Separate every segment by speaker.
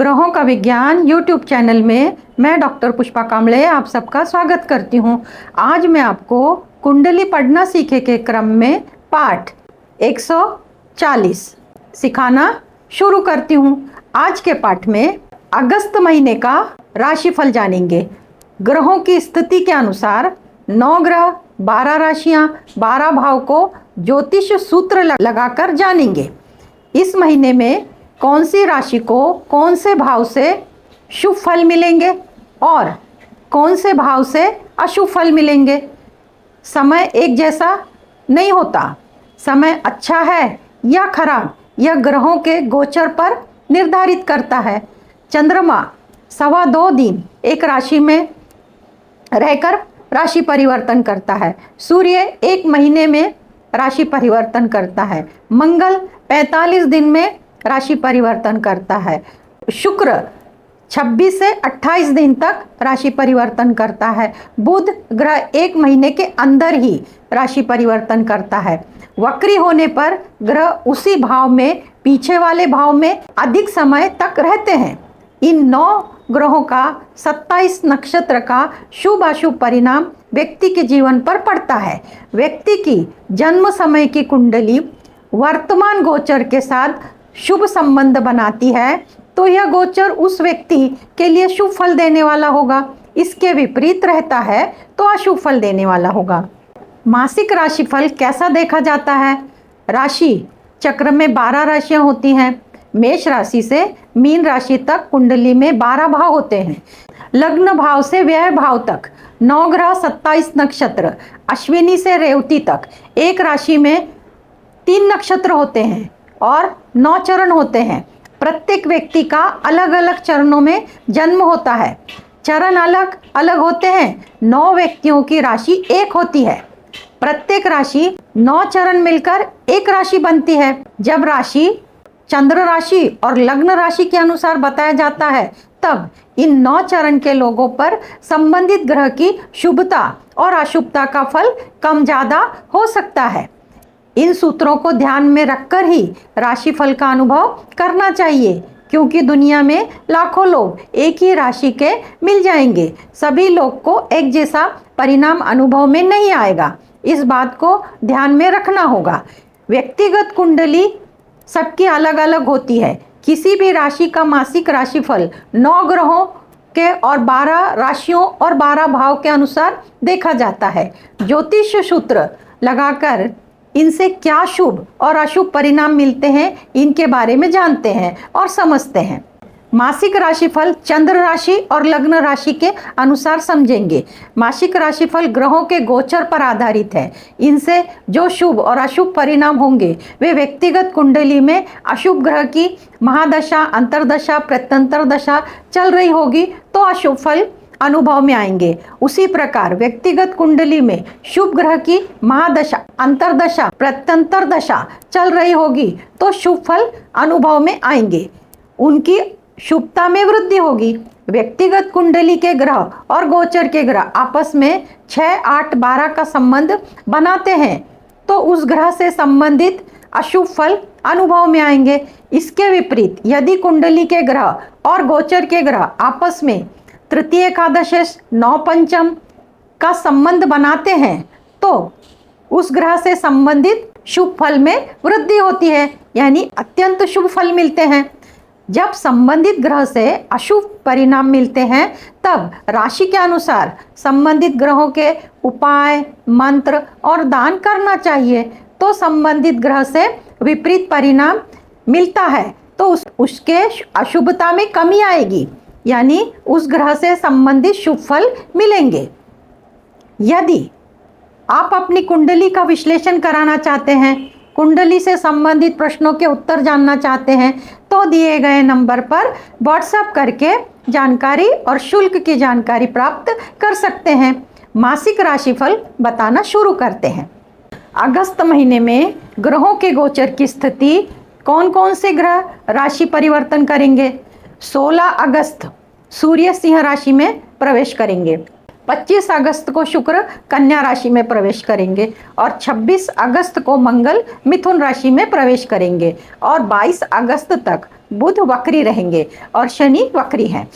Speaker 1: ग्रहों का विज्ञान यूट्यूब चैनल में मैं डॉक्टर पुष्पा कांबळे आप सबका स्वागत करती हूं। आज मैं आपको कुंडली पढ़ना सीखे के क्रम में पाठ 140 सिखाना शुरू करती हूं। आज के पाठ में अगस्त महीने का राशिफल जानेंगे। ग्रहों की स्थिति के अनुसार 9 ग्रह, 12 राशियां, 12 भाव को ज्योतिष सूत्र लगाकर जानेंगे। इस महीने में कौन सी राशि को कौन से भाव से शुभ फल मिलेंगे और कौन से भाव से अशुभ फल मिलेंगे। समय एक जैसा नहीं होता। समय अच्छा है या खराब यह ग्रहों के गोचर पर निर्धारित करता है। चंद्रमा 2.25 दिन एक राशि में रहकर राशि परिवर्तन करता है। सूर्य 1 महीने में राशि परिवर्तन करता है। मंगल 45 दिन में राशि परिवर्तन करता है। शुक्र 26 से 28 दिन तक राशि परिवर्तन करता है। बुध ग्रह 1 महीने के अंदर ही राशि परिवर्तन करता है। वक्री होने पर ग्रह उसी भाव में पीछे वाले भाव में अधिक समय तक रहते हैं। इन 9 ग्रहों का 27 नक्षत्र का शुभ अशुभ परिणाम व्यक्ति के जीवन पर पड़ता है। व्यक्ति की जन्म समय की कुंडली वर्तमान गोचर के साथ शुभ संबंध बनाती है तो यह गोचर उस व्यक्ति के लिए शुभ फल देने वाला होगा। इसके विपरीत रहता है तो अशुभ फल देने वाला होगा। मासिक राशिफल कैसा देखा जाता है? राशि चक्र में 12 राशियां होती हैं। मेष राशि से मीन राशि तक कुंडली में 12 भाव होते हैं। लग्न भाव से व्यय भाव तक 9 ग्रह, 27 नक्षत्र। अश्विनी से रेवती तक एक राशि में 3 नक्षत्र होते हैं और 9 चरण होते हैं। प्रत्येक व्यक्ति का अलग अलग चरणों में जन्म होता है। चरण अलग अलग होते हैं। 9 व्यक्तियों की राशि एक होती है। प्रत्येक राशि 9 चरण मिलकर एक राशि बनती है। जब राशि चंद्र राशि और लग्न राशि के अनुसार बताया जाता है तब इन 9 चरण के लोगों पर संबंधित ग्रह की शुभता और अशुभता का फल कम ज़्यादा हो सकता है। इन सूत्रों को ध्यान में रखकर ही राशिफल का अनुभव करना चाहिए, क्योंकि दुनिया में लाखों लोग एक ही राशि के मिल जाएंगे। सभी लोग को एक जैसा परिणाम अनुभव में नहीं आएगा। इस बात को ध्यान में रखना होगा। व्यक्तिगत कुंडली सबकी अलग अलग होती है। किसी भी राशि का मासिक राशिफल 9 ग्रहों के और 12 राशियों और 12 भाव के अनुसार देखा जाता है। ज्योतिष सूत्र लगाकर इनसे क्या शुभ और अशुभ परिणाम मिलते हैं इनके बारे में जानते हैं और समझते हैं। मासिक राशिफल चंद्र राशि और लग्न राशि के अनुसार समझेंगे। मासिक राशिफल ग्रहों के गोचर पर आधारित है। इनसे जो शुभ और अशुभ परिणाम होंगे वे व्यक्तिगत कुंडली में अशुभ ग्रह की महादशा, अंतरदशा, प्रत्यंतर दशा चल रही होगी तो अशुभ फल अनुभव में आएंगे। उसी प्रकार व्यक्तिगत कुंडली में शुभ ग्रह की महादशा, अंतरदशा, प्रत्यंतर दशा चल रही होगी तो शुभ फल अनुभव में आएंगे। उनकी शुभता में वृद्धि होगी। व्यक्तिगत कुंडली के ग्रह और गोचर के ग्रह आपस में 6, 8, 12 का संबंध बनाते हैं तो उस ग्रह से संबंधित अशुभ फल अनुभव में आएंगे। इसके विपरीत यदि कुंडली के ग्रह और गोचर के ग्रह आपस में तृतीय एकादशेश 9 पंचम का संबंध बनाते हैं तो उस ग्रह से संबंधित शुभ फल में वृद्धि होती है, यानी अत्यंत शुभ फल मिलते हैं। जब संबंधित ग्रह से अशुभ परिणाम मिलते हैं तब राशि के अनुसार संबंधित ग्रहों के उपाय, मंत्र और दान करना चाहिए। तो संबंधित ग्रह से विपरीत परिणाम मिलता है तो उसके अशुभता में कमी आएगी, यानी उस ग्रह से संबंधित शुभ फल मिलेंगे। यदि आप अपनी कुंडली का विश्लेषण कराना चाहते हैं, कुंडली से संबंधित प्रश्नों के उत्तर जानना चाहते हैं तो दिए गए नंबर पर व्हाट्सएप करके जानकारी और शुल्क की जानकारी प्राप्त कर सकते हैं। मासिक राशिफल बताना शुरू करते हैं। अगस्त महीने में ग्रहों के गोचर की स्थिति, कौन कौन से ग्रह राशि परिवर्तन करेंगे। 16 अगस्त सूर्य सिंह राशि में प्रवेश करेंगे। 25 अगस्त को शुक्र कन्या राशि में प्रवेश करेंगे और 26 अगस्त को मंगल मिथुन राशि में प्रवेश करेंगे और 22 अगस्त तक बुध वक्री रहेंगे और शनि वक्री है।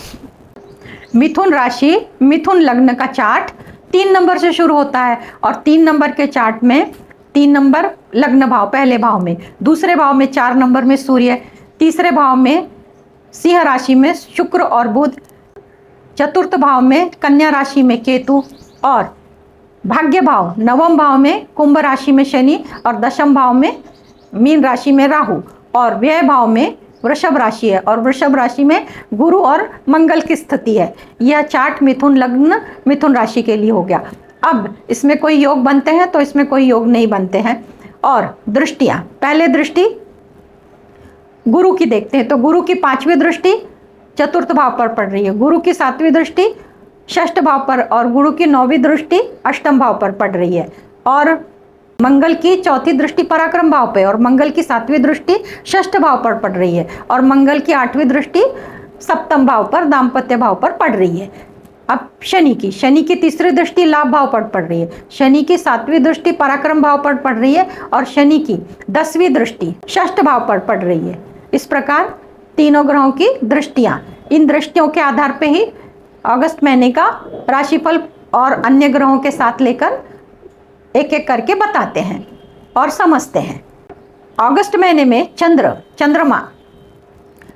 Speaker 1: मिथुन राशि, मिथुन लग्न का चार्ट 3 नंबर से शुरू होता है और 3 नंबर के चार्ट में 3 नंबर लग्न भाव, पहले भाव में, दूसरे भाव में 4 नंबर में सूर्य, तीसरे भाव में सिंह राशि में शुक्र और बुध, चतुर्थ भाव में कन्या राशि में केतु और भाग्य भाव नवम भाव में कुंभ राशि में शनि और दशम भाव में मीन राशि में राहु और व्यय भाव में वृषभ राशि है और वृषभ राशि में गुरु और मंगल की स्थिति है। यह चार्ट मिथुन लग्न मिथुन राशि के लिए हो गया। अब इसमें कोई योग बनते हैं तो इसमें कोई योग नहीं बनते हैं। और दृष्टियां, पहले दृष्टि गुरु की देखते हैं तो गुरु की 5वीं दृष्टि चतुर्थ भाव पर पड़ रही है, गुरु की 7वीं दृष्टि षष्ठ भाव पर और गुरु की 9वीं दृष्टि अष्टम भाव पर पड़ रही है और मंगल की 4थी दृष्टि पराक्रम भाव पे और मंगल की 7वीं दृष्टि षष्ठ भाव पर पड़ रही है और मंगल की 8वीं दृष्टि सप्तम भाव पर दाम्पत्य भाव पर पड़ रही है। अब शनि की तीसरी दृष्टि लाभ भाव पर पड़ रही है, शनि की 7वीं दृष्टि पराक्रम भाव पर पड़ रही है और शनि की 10वीं दृष्टि षष्ठ भाव पर पड़ रही है। इस प्रकार तीनों ग्रहों की दृष्टियां, इन दृष्टियों के आधार पर ही अगस्त महीने का राशिफल और अन्य ग्रहों के साथ लेकर एक एक करके बताते हैं और समझते हैं। अगस्त महीने में चंद्रमा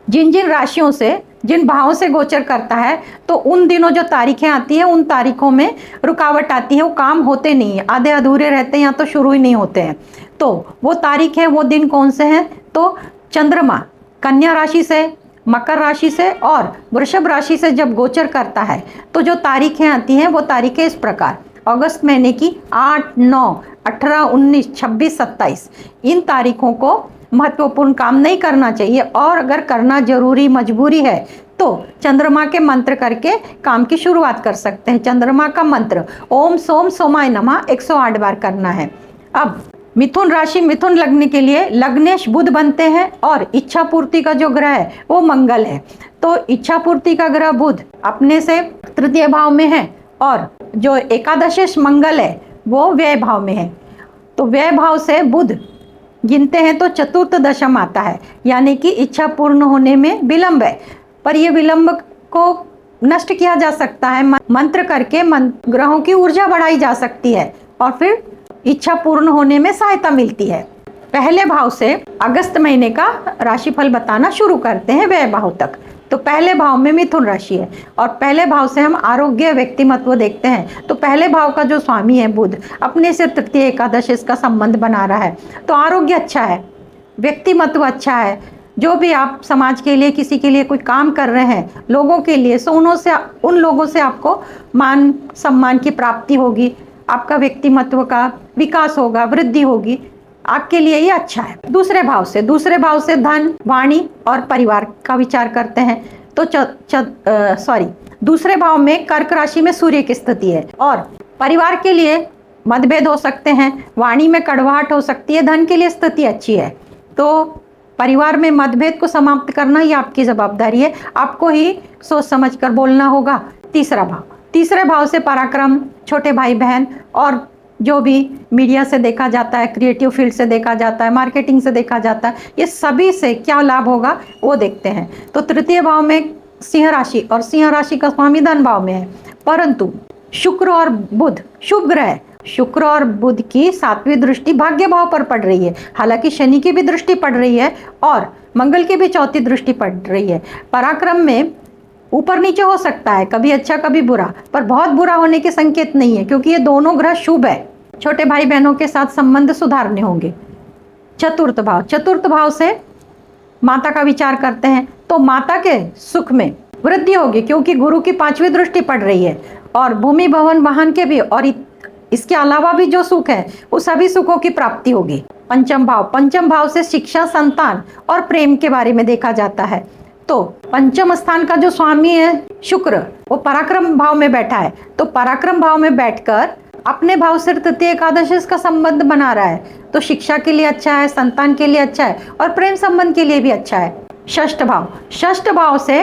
Speaker 1: जिन जिन राशियों से, जिन भावों से गोचर करता है तो उन दिनों जो तारीखें आती हैं उन तारीखों में रुकावट आती है, वो काम होते नहीं है, आधे अधूरे रहते हैं या तो शुरू ही नहीं होते हैं। तो वो तारीख है, वो दिन कौन से हैं? तो चंद्रमा कन्या राशि से, मकर राशि से और वृषभ राशि से जब गोचर करता है तो जो तारीखें आती हैं वो तारीखें इस प्रकार, अगस्त महीने की 8, 9, 18, 19, 26, 27 इन तारीखों को महत्वपूर्ण काम नहीं करना चाहिए और अगर करना जरूरी मजबूरी है तो चंद्रमा के मंत्र करके काम की शुरुआत कर सकते हैं। चंद्रमा का मंत्र ओम सोम सोमाय नमः 108 बार करना है। अब मिथुन राशि, मिथुन लग्न के लिए लग्नेश बुध बनते हैं और इच्छा पूर्ति का जो ग्रह है वो मंगल है। तो इच्छा पूर्ति का ग्रह बुध अपने से तृतीय भाव में है और जो एकादशेश मंगल है वो व्यय भाव में है। तो व्यय भाव से बुध गिनते हैं तो चतुर्थ दशम आता है, यानी कि इच्छा पूर्ण होने में विलंब है, पर यह विलंब को नष्ट किया जा सकता है मंत्र करके। ग्रहों की ऊर्जा बढ़ाई जा सकती है और फिर इच्छा पूर्ण होने में सहायता मिलती है। पहले भाव से अगस्त महीने का राशिफल बताना शुरू करते हैं व्यय भाव तक। तो पहले भाव में मिथुन राशि है और पहले भाव से हम आरोग्य व्यक्तिमत्व देखते हैं। तो पहले भाव का जो स्वामी है बुध अपने से तृतीय एकादश इसका संबंध बना रहा है, तो आरोग्य अच्छा है, व्यक्तिमत्व अच्छा है। जो भी आप समाज के लिए, किसी के लिए कोई काम कर रहे हैं, लोगों के लिए, सो उन लोगों से आपको मान सम्मान की प्राप्ति होगी, आपका व्यक्तिमत्व का विकास होगा, वृद्धि होगी, आपके लिए ये अच्छा है। दूसरे भाव से धन, वाणी और परिवार का विचार करते हैं। तो दूसरे भाव में कर्क राशि में सूर्य की स्थिति है और परिवार के लिए मतभेद हो सकते हैं, वाणी में कड़वाहट हो सकती है, धन के लिए स्थिति अच्छी है। तो परिवार में मतभेद को समाप्त करना ये आपकी जवाबदारी है, आपको ही सोच समझ कर बोलना होगा। तीसरे भाव से पराक्रम, छोटे भाई बहन और जो भी मीडिया से देखा जाता है, क्रिएटिव फील्ड से देखा जाता है, मार्केटिंग से देखा जाता है, ये सभी से क्या लाभ होगा वो देखते हैं। तो तृतीय भाव में सिंह राशि और सिंह राशि का स्वामी धन भाव में है, परंतु शुक्र और बुध शुभ ग्रह, शुक्र और बुध की 7वीं दृष्टि भाग्य भाव पर पड़ रही है। हालांकि शनि की भी दृष्टि पड़ रही है और मंगल की भी 4थी दृष्टि पड़ रही है। पराक्रम में ऊपर नीचे हो सकता है, कभी अच्छा कभी बुरा, पर बहुत बुरा होने के संकेत नहीं है क्योंकि ये दोनों ग्रह शुभ है। छोटे भाई बहनों के साथ संबंध सुधारने होंगे। चतुर्थ भाव से माता का विचार करते हैं तो माता के सुख में वृद्धि होगी क्योंकि गुरु की 5वीं दृष्टि पड़ रही है और भूमि भवन वाहन के भी और इसके अलावा भी जो सुख है वो सभी सुखों की प्राप्ति होगी। पंचम भाव से शिक्षा, संतान और प्रेम के बारे में देखा जाता है। तो पंचम स्थान का जो स्वामी है शुक्र वो पराक्रम भाव में बैठा है, तो पराक्रम भाव में बैठकर अपने भाव से तृतीय एकादश का संबंध बना रहा है, तो शिक्षा के लिए अच्छा है, संतान के लिए अच्छा है और प्रेम संबंध के लिए भी अच्छा है। षष्ठ भाव से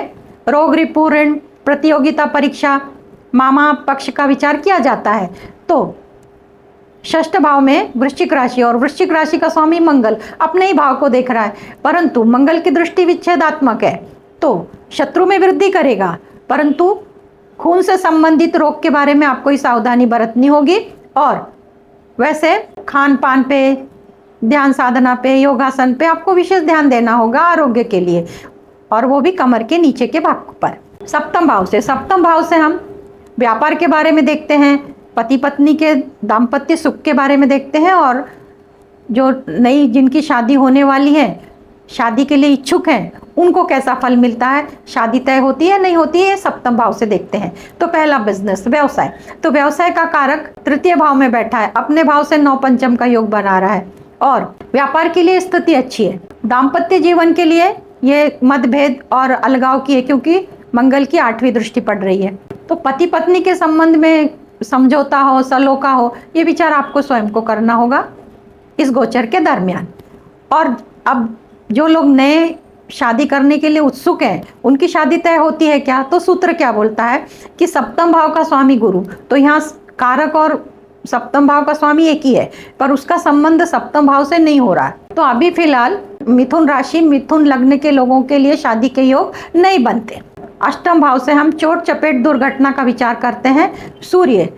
Speaker 1: रोग, रिपु, ऋण, प्रतियोगिता परीक्षा, मामा पक्ष का विचार किया जाता है। तो षष्ठ भाव में वृश्चिक राशि, और वृश्चिक राशि का स्वामी मंगल अपने ही भाव को देख रहा है, परंतु मंगल की दृष्टि विच्छेदात्मक है तो शत्रु में वृद्धि करेगा, परंतु खून से संबंधित रोग के बारे में आपको ही सावधानी बरतनी होगी। और वैसे खान पान पे, ध्यान साधना पे, योगासन पे आपको विशेष ध्यान देना होगा आरोग्य के लिए, और वो भी कमर के नीचे के भाग पर। सप्तम भाव से हम व्यापार के बारे में देखते हैं, पति पत्नी के दाम्पत्य सुख के बारे में देखते हैं, और जो नई जिनकी शादी होने वाली है, शादी के लिए इच्छुक हैं, उनको कैसा फल मिलता है, शादी तय होती है नहीं होती है, सप्तम भाव से देखते हैं। तो पहला बिजनेस, व्यवसाय, तो व्यवसाय का कारक तृतीय भाव में बैठा है, अपने भाव से 9 पंचम का योग बना रहा है, और व्यापार के लिए स्थिति अच्छी है। दाम्पत्य जीवन के लिए ये मतभेद और अलगाव की है, क्योंकि मंगल की 8वीं दृष्टि पड़ रही है। तो पति पत्नी के संबंध में समझौता हो, सलोका हो, ये विचार आपको स्वयं को करना होगा इस गोचर के दरमियान। और अब जो लोग नए शादी करने के लिए उत्सुक हैं, उनकी शादी तय होती है क्या, तो सूत्र क्या बोलता है कि सप्तम भाव का स्वामी गुरु, तो यहाँ कारक और सप्तम भाव का स्वामी एक ही है, पर उसका संबंध सप्तम भाव से नहीं हो रहा है। तो अभी फिलहाल मिथुन राशि, मिथुन लग्न के लोगों के लिए शादी के योग नहीं बनते। अष्टम भाव से हम चोट चपेट दुर्घटना का विचार करते हैं। सूर्य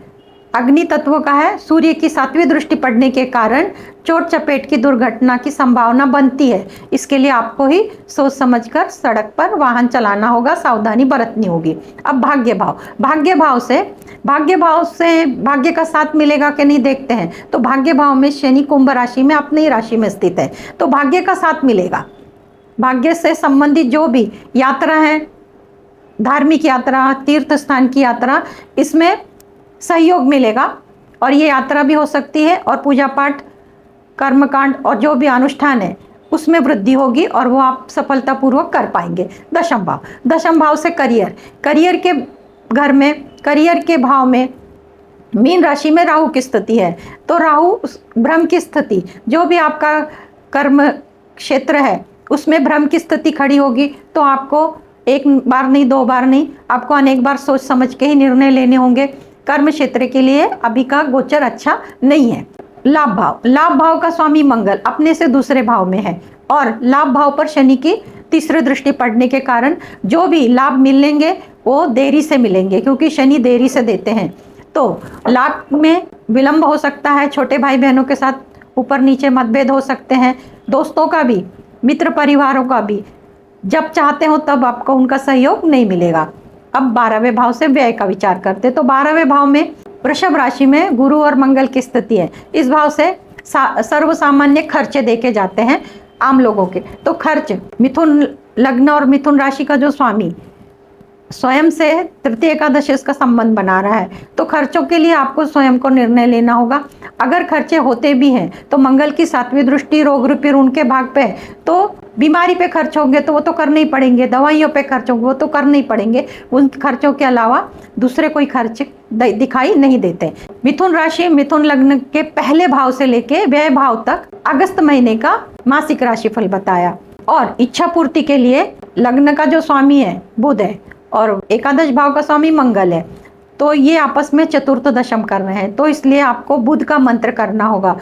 Speaker 1: अग्नि तत्व का है, सूर्य की 7वीं दृष्टि पड़ने के कारण चोट चपेट की दुर्घटना की संभावना बनती है। इसके लिए आपको ही सोच समझकर सड़क पर वाहन चलाना होगा, सावधानी बरतनी होगी। अब भाग्य भाव से भाग्य का साथ मिलेगा कि नहीं देखते हैं। तो भाग्य भाव में शनि कुंभ राशि में अपनी ही राशि में स्थित है, तो भाग्य का साथ मिलेगा। भाग्य से संबंधित जो भी यात्रा है, धार्मिक यात्रा, तीर्थ स्थान की यात्रा, इसमें सहयोग मिलेगा, और ये यात्रा भी हो सकती है, और पूजा पाठ, कर्मकांड और जो भी अनुष्ठान है उसमें वृद्धि होगी, और वो आप सफलतापूर्वक कर पाएंगे। दशम भाव से करियर के घर में, करियर के भाव में मीन राशि में राहु की स्थिति है, तो राहु भ्रम की स्थिति, जो भी आपका कर्म क्षेत्र है उसमें भ्रम की स्थिति खड़ी होगी, तो आपको एक बार नहीं, 2 बार नहीं, आपको अनेक बार सोच समझ के ही निर्णय लेने होंगे। कर्म क्षेत्र के लिए अभी का गोचर अच्छा नहीं है। लाभ भाव का स्वामी मंगल अपने से दूसरे भाव में है, और लाभ भाव पर शनि की 3री दृष्टि पड़ने के कारण जो भी लाभ मिलेंगे वो देरी से मिलेंगे, क्योंकि शनि देरी से देते हैं। तो लाभ में विलंब हो सकता है, छोटे भाई बहनों के साथ ऊपर नीचे मतभेद हो सकते हैं, दोस्तों का भी, मित्र परिवारों का भी, जब चाहते हो तब आपको उनका सहयोग नहीं मिलेगा। अब 12वें भाव से व्यय का विचार करते, तो 12वें भाव में वृषभ राशि में गुरु और मंगल की स्थिति है। इस भाव से सर्वसामान्य खर्चे देखे जाते हैं आम लोगों के। तो खर्च, मिथुन लग्न और मिथुन राशि का जो स्वामी स्वयं से तृतीय एकादश इसका संबंध बना रहा है, तो खर्चों के लिए आपको स्वयं को निर्णय लेना होगा। अगर खर्चे होते भी हैं तो मंगल की 7वीं दृष्टि रोग रूपी ऋण के भाग पे, तो बीमारी पे खर्च होंगे तो वो तो करने ही पड़ेंगे, दवाइयों पे खर्च होंगे वो तो करने ही पड़ेंगे, उन खर्चों के अलावा दूसरे कोई खर्च दिखाई नहीं देते। मिथुन राशि, मिथुन लग्न के पहले भाव से लेके व्यय भाव तक अगस्त महीने का मासिक राशिफल बताया। और इच्छा पूर्ति के लिए लग्न का जो स्वामी है बुध है, और एकादश भाव का स्वामी मंगल है, तो ये आपस में चतुर्थ दशम कर रहे हैं, तो इसलिए आपको बुध का मंत्र करना होगा।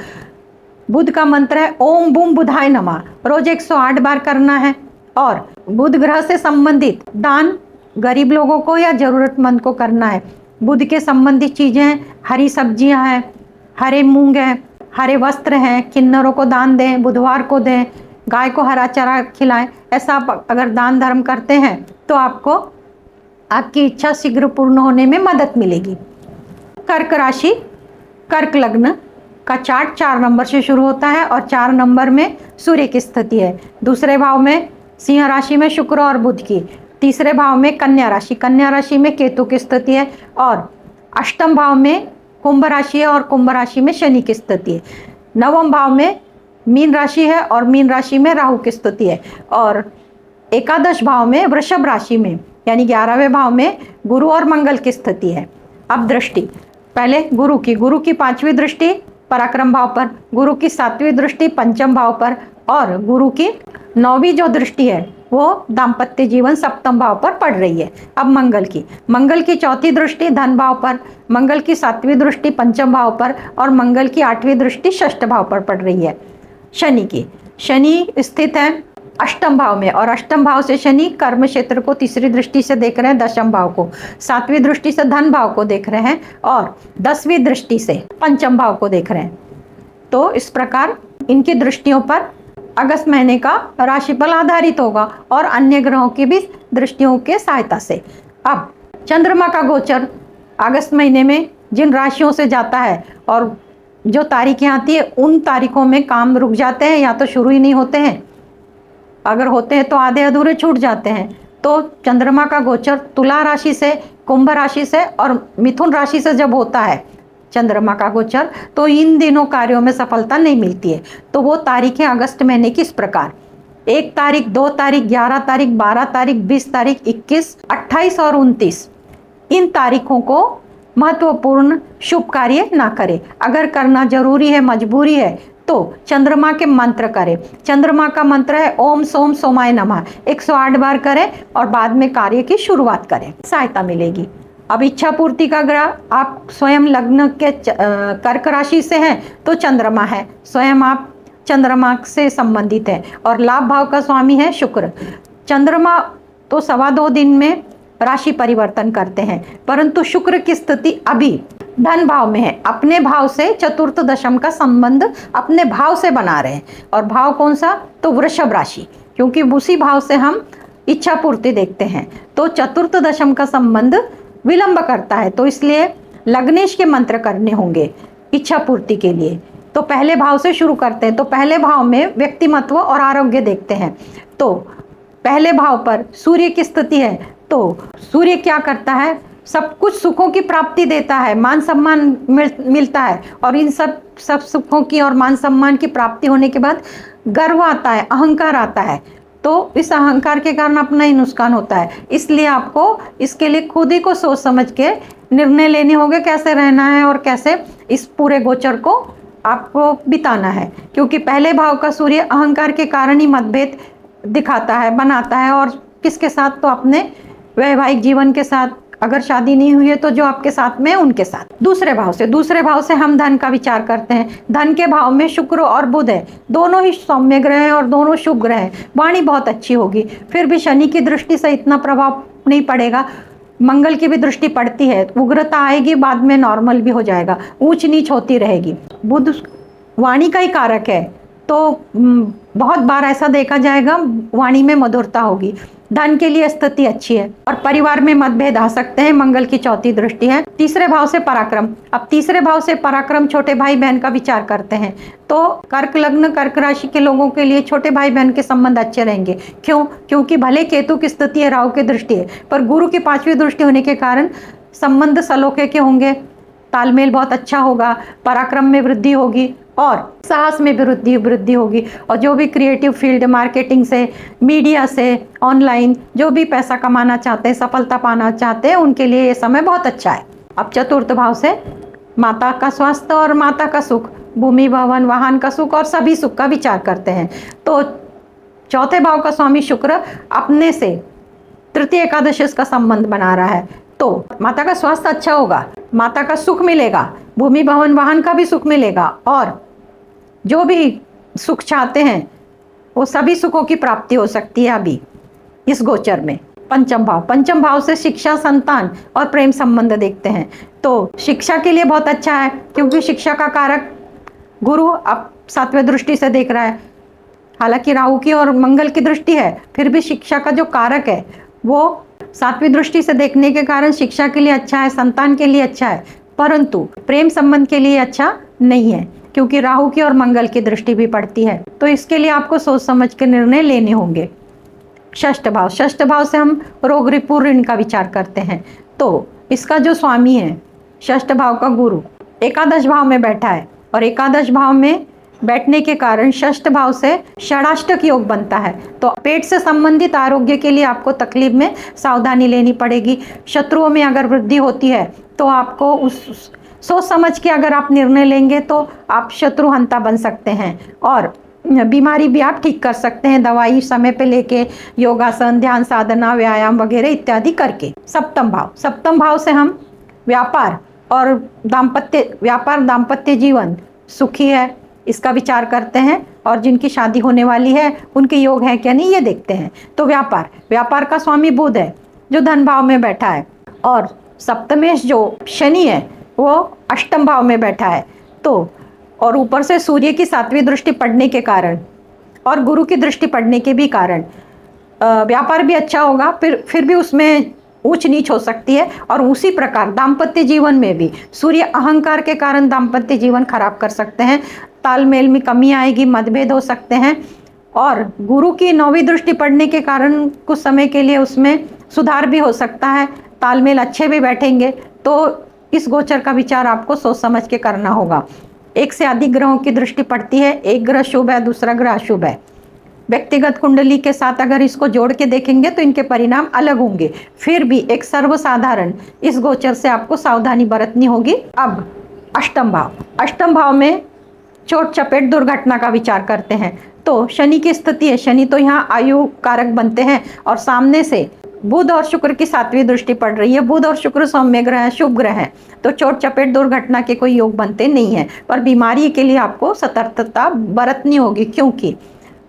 Speaker 1: बुध का मंत्र है ओम बूम बुधाय नमः, रोज 108 बार करना है। और बुध ग्रह से संबंधित दान गरीब लोगों को या जरूरतमंद को करना है। बुध के संबंधित चीजें हैं, हरी सब्जियां हैं, हरे मूंग हैं, हरे वस्त्र हैं, किन्नरों को दान दें, बुधवार को दें, गाय को हरा चारा खिलाएं। ऐसा आप अगर दान धर्म करते हैं तो आपको आपकी इच्छा शीघ्र पूर्ण होने में मदद मिलेगी। कर्क राशि, कर्क लग्न का चार्ट 4 नंबर से शुरू होता है, और 4 नंबर में सूर्य की स्थिति है। दूसरे भाव में सिंह राशि में शुक्र और बुध की, तीसरे भाव में कन्या राशि में केतु की स्थिति है, और अष्टम भाव में कुंभ राशि है, और कुंभ राशि में शनि की स्थिति है। नवम भाव में मीन राशि है, और मीन राशि में राहु की स्थिति है, और एकादश भाव में वृषभ राशि में यानी 11वें भाव में गुरु और मंगल की स्थिति है। अब दृष्टि, पहले गुरु की 5वीं दृष्टि पराक्रम भाव पर, गुरु की 7वीं दृष्टि पंचम भाव पर, और गुरु की 9वीं जो दृष्टि है वो दाम्पत्य जीवन सप्तम भाव पर पड़ रही है। अब मंगल की चौथी दृष्टि धन भाव पर, मंगल की सातवीं दृष्टि पंचम भाव पर और मंगल की आठवीं दृष्टि षष्ठ भाव पर पड़ रही है। शनि स्थित है अष्टम भाव में और अष्टम भाव से शनि कर्म क्षेत्र को तीसरी दृष्टि से देख रहे हैं, दशम भाव को, सातवीं दृष्टि से धन भाव को देख रहे हैं और 10वीं दृष्टि से पंचम भाव को देख रहे हैं। तो इस प्रकार इनकी दृष्टियों पर अगस्त महीने का राशिफल आधारित होगा और अन्य ग्रहों की भी दृष्टियों के सहायता से। अब चंद्रमा का गोचर अगस्त महीने में जिन राशियों से जाता है और जो तारीखें आती है उन तारीखों में काम रुक जाते हैं या तो शुरू ही नहीं होते हैं, अगर होते हैं तो आधे अधूरे छूट जाते हैं। तो चंद्रमा का गोचर तुला राशि से, कुंभ राशि से और मिथुन राशि से जब होता है चंद्रमा का गोचर, तो इन दिनों कार्यों में सफलता नहीं मिलती है। तो वो तारीखें अगस्त महीने की इस प्रकार: 1 तारीख, 2 तारीख, 11 तारीख, 12 तारीख, 20 तारीख, 21, 28 और 29। इन तारीखों को महत्वपूर्ण शुभ कार्य ना करें। अगर करना जरूरी है, मजबूरी है, तो चंद्रमा के मंत्र करें। चंद्रमा का मंत्र है ओम सोम सोमाय नमः, 108 बार करें और बाद में कार्य की शुरुआत करें, सहायता मिलेगी। अब इच्छा पूर्ति का ग्रह आप स्वयं लग्न के कर्क राशि से हैं तो चंद्रमा है, स्वयं आप चंद्रमा से संबंधित है और लाभ भाव का स्वामी है शुक्र। चंद्रमा तो 2.25 दिन में राशि परिवर्तन करते हैं, परंतु शुक्र की स्थिति अभी धन भाव में है, अपने भाव से चतुर्थ दशम का संबंध अपने भाव से बना रहे हैं। और भाव कौन सा? तो वृषभ राशि, क्योंकि उसी भाव से हम इच्छा पूर्ति देखते हैं। तो चतुर्थ दशम का संबंध विलंब करता है, तो इसलिए लग्नेश के मंत्र करने होंगे इच्छा पूर्ति के लिए। तो पहले भाव से शुरू करते हैं। तो पहले भाव में व्यक्तिमत्व और आरोग्य देखते हैं। तो पहले भाव पर सूर्य की स्थिति है, तो सूर्य क्या करता है? सब कुछ सुखों की प्राप्ति देता है, मान सम्मान मिलता है और इन सब सुखों की और मान सम्मान की प्राप्ति होने के बाद गर्व आता है, अहंकार आता है। तो इस अहंकार के कारण अपना ही नुकसान होता है। इसलिए आपको इसके लिए खुद ही को सोच समझ के निर्णय लेने होंगे कैसे रहना है और कैसे इस पूरे गोचर को आपको बिताना है। क्योंकि पहले भाव का सूर्य अहंकार के कारण ही मतभेद दिखाता है, बनाता है। और किसके साथ? तो अपने वैवाहिक जीवन के साथ, अगर शादी नहीं हुई है तो जो आपके साथ में है उनके साथ। दूसरे भाव से हम धन का विचार करते हैं। धन के भाव में शुक्र और बुध है, दोनों ही सौम्य ग्रह हैं और दोनों शुभ ग्रह हैं। वाणी बहुत अच्छी होगी, फिर भी शनि की दृष्टि से इतना प्रभाव नहीं पड़ेगा। मंगल की भी दृष्टि पड़ती है, उग्रता आएगी, बाद में नॉर्मल भी हो जाएगा, ऊंच नीच होती रहेगी। बुध वाणी का ही कारक है, तो बहुत बार ऐसा देखा जाएगा वाणी में मधुरता होगी। धन के लिए स्थिति अच्छी है और परिवार में मतभेद आ सकते हैं। मंगल की चौथी दृष्टि है। तीसरे भाव से पराक्रम। अब तीसरे भाव से पराक्रम छोटे भाई बहन का विचार करते हैं, तो कर्क लग्न कर्क राशि के लोगों के लिए छोटे भाई बहन के संबंध अच्छे रहेंगे। क्यों? क्योंकि भले केतु की स्थिति है, राहु की दृष्टि है, पर गुरु की 5वीं दृष्टि होने के कारण संबंध सलोखे के होंगे, तालमेल बहुत अच्छा होगा, पराक्रम में वृद्धि होगी और साहस में वृद्धि होगी। और जो भी क्रिएटिव फील्ड, मार्केटिंग से, मीडिया से, ऑनलाइन जो भी पैसा कमाना चाहते हैं, सफलता पाना चाहते हैं, उनके लिए ये समय बहुत अच्छा है। अब चतुर्थ भाव से माता का स्वास्थ्य और माता का सुख, भूमि भवन वाहन का सुख और सभी सुख का विचार करते हैं। तो चौथे भाव का स्वामी शुक्र अपने से तृतीय एकादश का संबंध बना रहा है, तो माता का स्वास्थ्य अच्छा होगा, माता का सुख मिलेगा, भूमि भवन वाहन का भी सुख मिलेगा और जो भी सुख चाहते हैं वो सभी सुखों की प्राप्ति हो सकती है अभी इस गोचर में। पंचम भाव से शिक्षा, संतान और प्रेम संबंध देखते हैं। तो शिक्षा के लिए बहुत अच्छा है, क्योंकि शिक्षा का कारक गुरु अब 7वें दृष्टि से देख रहा है। हालांकि राहु की और मंगल की दृष्टि है, फिर भी शिक्षा का जो कारक है वो 7वीं दृष्टि से देखने के कारण शिक्षा के लिए अच्छा है, संतान के लिए अच्छा है, परंतु प्रेम संबंध के लिए अच्छा नहीं है, क्योंकि राहु की और मंगल की दृष्टि भी पड़ती है। तो इसके लिए आपको सोच समझ के निर्णय लेने होंगे। षष्ठ भाव से हम रोग रिपु ऋण का विचार करते हैं। तो इसका जो स्वामी है षष्ठ भाव का गुरु एकादश भाव में बैठा है और एकादश भाव में बैठने के कारण षष्ठ भाव से षडाष्टक योग बनता है। तो पेट से संबंधित आरोग्य के लिए आपको तकलीफ में सावधानी लेनी पड़ेगी। शत्रुओं में अगर वृद्धि होती है तो आपको सोच समझ के अगर आप निर्णय लेंगे तो आप शत्रुहंता बन सकते हैं। और बीमारी भी आप ठीक कर सकते हैं, दवाई समय पे लेके, योगासन, ध्यान साधना, व्यायाम वगैरह इत्यादि करके। सप्तम भाव, सप्तम भाव से हम व्यापार और दाम्पत्य जीवन सुखी है इसका विचार करते हैं, और जिनकी शादी होने वाली है उनके योग है क्या नहीं ये देखते हैं। तो व्यापार का स्वामी बुध है जो धन भाव में बैठा है, और सप्तमेश जो शनि है वो अष्टम भाव में बैठा है। तो और ऊपर से सूर्य की 7वीं दृष्टि पड़ने के कारण और गुरु की दृष्टि पड़ने के भी कारण व्यापार भी अच्छा होगा, फिर भी उसमें ऊंच नीच हो सकती है। और उसी प्रकार दाम्पत्य जीवन में भी सूर्य अहंकार के कारण दाम्पत्य जीवन खराब कर सकते हैं, तालमेल में कमी आएगी, मतभेद हो सकते हैं। और गुरु की 9वीं दृष्टि पड़ने के कारण कुछ समय के लिए उसमें सुधार भी हो सकता है, तालमेल अच्छे भी बैठेंगे। तो इस गोचर का विचार आपको सोच समझ के करना होगा। एक से अधिक ग्रहों की दृष्टि पड़ती है, एक ग्रह शुभ है, दूसरा ग्रह अशुभ है। व्यक्तिगत कुंडली के साथ अगर इसको जोड़ के देखेंगे तो इनके परिणाम अलग होंगे, फिर भी एक सर्वसाधारण इस गोचर से आपको सावधानी बरतनी होगी। अब अष्टम भाव में चोट चपेट दुर्घटना का विचार करते हैं। तो शनि की स्थिति है, शनि तो यहाँ आयु कारक बनते हैं, और सामने से बुध और शुक्र की 7वीं दृष्टि पड़ रही है। बुध और शुक्र सौम्य ग्रह है, शुभ ग्रह है, तो चोट चपेट दुर्घटना के कोई योग बनते नहीं है। पर बीमारी के लिए आपको सतर्कता बरतनी होगी, क्योंकि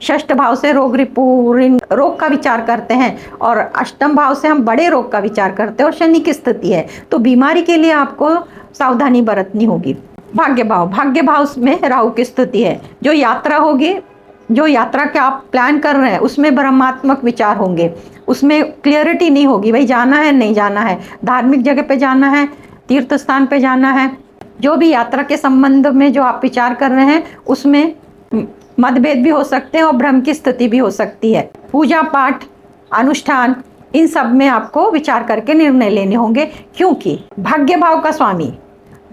Speaker 1: षष्ठ भाव से रोग का विचार करते हैं, और अष्टम भाव से हम बड़े रोग का विचार करते हैं, और शनि की स्थिति है तो बीमारी के लिए आपको सावधानी बरतनी होगी। भाग्य भाव में राहु की स्थिति है। जो यात्रा होगी, जो यात्रा के आप प्लान कर रहे हैं उसमें भ्रमात्मक विचार होंगे, उसमें क्लियरिटी नहीं होगी, भाई जाना है नहीं जाना है, धार्मिक जगह पे जाना है, तीर्थ स्थान पे जाना है। जो भी यात्रा के संबंध में जो आप विचार कर रहे हैं उसमें मतभेद भी हो सकते हैं और भ्रम की स्थिति भी हो सकती है। पूजा पाठ, अनुष्ठान, इन सब में आपको विचार करके निर्णय लेने होंगे, क्योंकि भाग्य भाव का स्वामी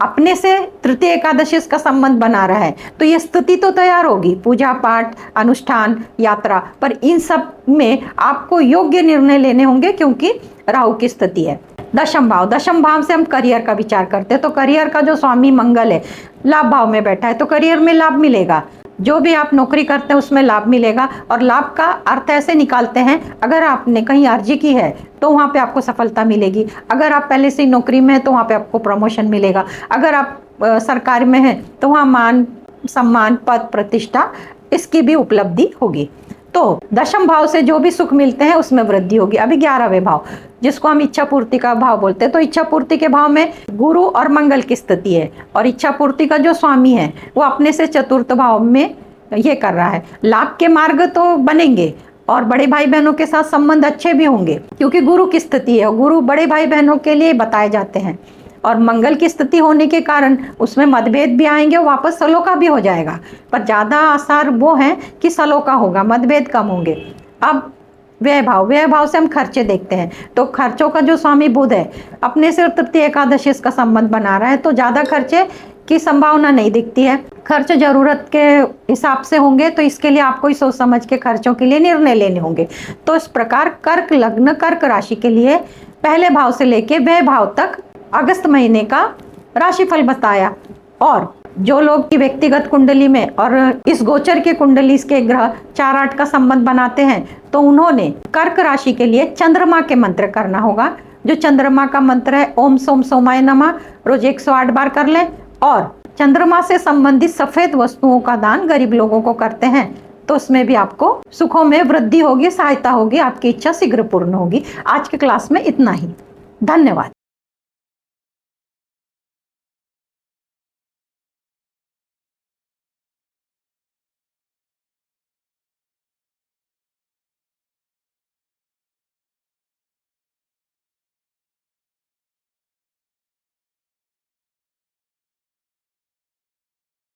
Speaker 1: अपने से तृतीय एकादशी का संबंध बना रहा है। तो ये स्थिति तो तैयार होगी, पूजा पाठ, अनुष्ठान, यात्रा, पर इन सब में आपको योग्य निर्णय लेने होंगे, क्योंकि राहु की स्थिति है। दशम भाव से हम करियर का विचार करते हैं। तो करियर का जो स्वामी मंगल है लाभ भाव में बैठा है, तो करियर में लाभ मिलेगा। जो भी आप नौकरी करते हैं उसमें लाभ मिलेगा, और लाभ का अर्थ ऐसे निकालते हैं, अगर आपने कहीं अर्जी की है तो वहाँ पे आपको सफलता मिलेगी, अगर आप पहले से नौकरी में हैं तो वहाँ पे आपको प्रमोशन मिलेगा, अगर आप सरकार में हैं तो वहाँ मान सम्मान, पद, प्रतिष्ठा, इसकी भी उपलब्धि होगी। तो दशम भाव से जो भी सुख मिलते हैं उसमें वृद्धि होगी। अभी 11वें भाव, जिसको हम इच्छा पूर्ति का भाव बोलते हैं, तो इच्छा पूर्ति के भाव में गुरु और मंगल की स्थिति है, और इच्छा पूर्ति का जो स्वामी है वो अपने से चतुर्थ भाव में ये कर रहा है। लाभ के मार्ग तो बनेंगे, और बड़े भाई बहनों के साथ संबंध अच्छे भी होंगे, क्योंकि गुरु की स्थिति है, गुरु बड़े भाई बहनों के लिए बताए जाते हैं। और मंगल की स्थिति होने के कारण उसमें मतभेद भी आएंगे, वापस सलोका भी हो जाएगा, पर ज़्यादा आसार वो है कि सलोका होगा, मतभेद कम होंगे। अब व्यय भाव से हम खर्चे देखते हैं। तो खर्चों का जो स्वामी बुध है अपने से तृतीय एकादशी का संबंध बना रहा है, तो ज़्यादा खर्चे की संभावना नहीं दिखती है। खर्च जरूरत के हिसाब से होंगे, तो इसके लिए आपको ही सोच समझ के खर्चों के लिए निर्णय लेने होंगे। तो इस प्रकार कर्क लग्न, कर्क राशि के लिए पहले भाव से लेके व्यय भाव तक अगस्त महीने का राशिफल बताया। और जो लोग की व्यक्तिगत कुंडली में और इस गोचर के कुंडली के ग्रह 4-8 का संबंध बनाते हैं, तो उन्होंने कर्क राशि के लिए चंद्रमा के मंत्र करना होगा। जो चंद्रमा का मंत्र है ओम सोम सोमाय नमः, रोज 108 बार कर लें। और चंद्रमा से संबंधित सफेद वस्तुओं का दान गरीब लोगों को करते हैं, तो उसमें भी आपको सुखों में वृद्धि होगी, सहायता होगी, आपकी इच्छा शीघ्र पूर्ण होगी। आज की क्लास में इतना ही। धन्यवाद।